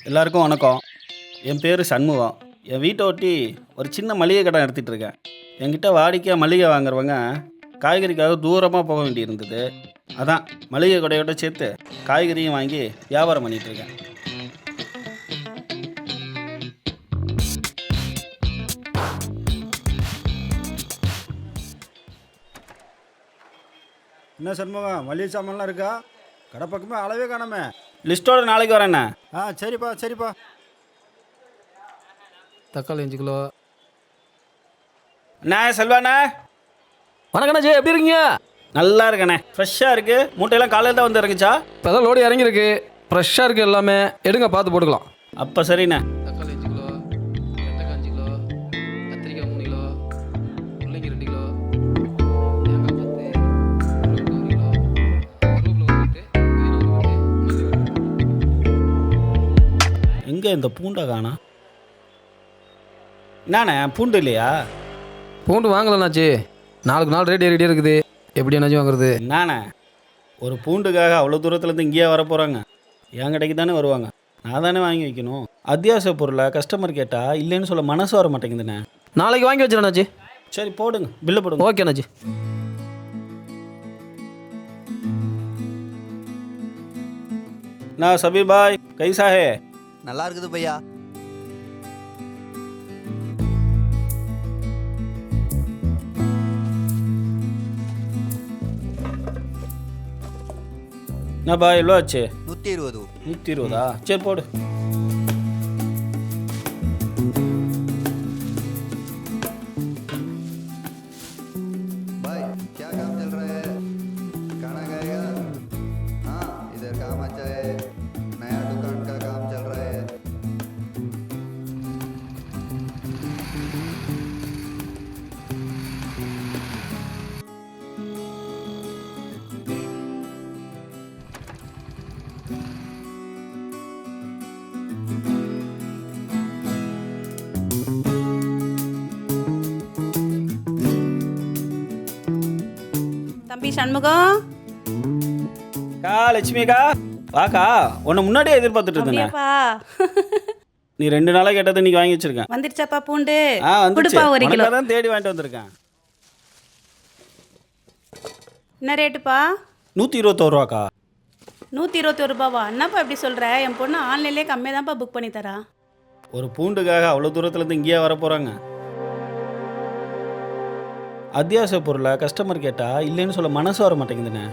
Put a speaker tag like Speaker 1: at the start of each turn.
Speaker 1: எல்லாருக்கும் வணக்கம். என் பேர் சண்முகம். என் வீட்டை ஒட்டி ஒரு சின்ன மளிகை கடை நடத்திட்டு இருக்கேன். என்கிட்ட வாடிக்கையாக மளிகை வாங்குறவங்க காய்கறிக்காக தூரமாக போக வேண்டியிருந்தது. அதான் மளிகை கடையோட சேர்த்து காய்கறியும் வாங்கி வியாபாரம் பண்ணிட்டு இருக்கேன்.
Speaker 2: என்ன சண்முகம், மளிகை சாமான்லாம் இருக்கா? கடை பக்கமே அளவே காணாமே.
Speaker 1: லிஸ்ட்டோட நாளைக்கு வரேண்ணே.
Speaker 2: சரிப்பா சரிப்பா.
Speaker 3: தக்காளி 5 கிலோ.
Speaker 1: அண்ணா செல்வாண்ணே.
Speaker 3: வணக்கண்ணாச்சி, எப்படி இருக்கீங்க?
Speaker 1: நல்லா இருக்கண்ணே, ஃப்ரெஷ்ஷாக இருக்குது. மூட்டையெல்லாம் காலையில் தான் வந்து இறங்குச்சா?
Speaker 3: இப்போ தான் லோடு இறங்கியிருக்கு, ஃப்ரெஷ்ஷாக இருக்குது எல்லாமே. எடுங்க, பார்த்து போட்டுக்கலாம்.
Speaker 1: அப்போ சரிண்ணே.
Speaker 3: தக்காளி 5 கிலோ, வெண்டைக்காய் 5 கிலோ, கத்திரிக்காய் 3 கிலோ, முள்ளங்கி 2 கிலோ, தேங்காய் 10, கருவேப்பிலை 1 கிலோ, கருவேப்பிலை 1 கட்டு, புதினா 1 கட்டு, மல்லி 1 கட்டு.
Speaker 1: எங்கே இந்த பூண்டை காணா? என்னண்ணே பூண்டு இல்லையா?
Speaker 3: பூண்டு வாங்கலண்ணாச்சி, நாளுக்கு நாள் ரேட் ஏறிட்டே இருக்குது. எப்படி என்னாச்சும் வாங்குறது?
Speaker 1: என்னண்ணே ஒரு பூண்டுக்காக அவ்வளோ தூரத்துலேருந்து இங்கேயே வர போகிறாங்க? என் கடைக்கு தானே வருவாங்க, நான் தானே வாங்கி வைக்கணும். அத்தியாவசிய பொருளை கஸ்டமர் கேட்டால் இல்லைன்னு சொல்ல மனசு வர மாட்டேங்குதுண்ணே.
Speaker 3: நாளைக்கு வாங்கி வச்சிடண்ணாச்சி.
Speaker 1: சரி போடுங்க, பில்லு போடுங்க.
Speaker 3: ஓகே அண்ணாச்சி.
Speaker 1: நான் சபீர் பாய் கைசா ஹே?
Speaker 4: நல்லா இருக்குது பையா.
Speaker 1: என்ன பாய் எவ்வளோ ஆச்சு?
Speaker 4: 120.
Speaker 1: 120. சரி போடு.
Speaker 4: भाई क्या काम चल रहा है? खाना खाएगा? हाँ, इधर काम अच्छा है, नया दुकान का काम चल रहा है.
Speaker 5: தம்பி சண்முகம்.
Speaker 1: லட்சுமிக்கா வாக்கா, உன்னை முன்னாடியே எதிர்பார்த்துட்டு இருந்தேன்.
Speaker 5: அப்படியாப்பா?
Speaker 1: நீ 2 நாளாக கேட்டதை இன்னைக்கு வாங்கி வச்சிருக்கேன்.
Speaker 5: வந்துருச்சாப்பா பூண்டு?
Speaker 1: வந்துச்சு.
Speaker 5: கொடுப்பா 1 கிலோ.
Speaker 1: தான் தேடி வாங்கிட்டு வந்திருக்கேன்.
Speaker 5: என்ன ரேட்டுப்பா?
Speaker 1: 121 ரூபாக்கா.
Speaker 5: 121 ரூபாவா? என்னப்பா இப்படி சொல்கிற? என் பொண்ணு ஆன்லைன்லேயே கம்மியாக தான்ப்பா புக் பண்ணி தரா.
Speaker 1: ஒரு பூண்டுக்காக அவ்வளோ தூரத்துலேருந்து இங்கேயே வர போகிறாங்க. அத்தியாவசிய பொருளை கஸ்டமர் கேட்டால் இல்லைன்னு சொல்ல மனசு வர மாட்டேங்குதுண்ணே.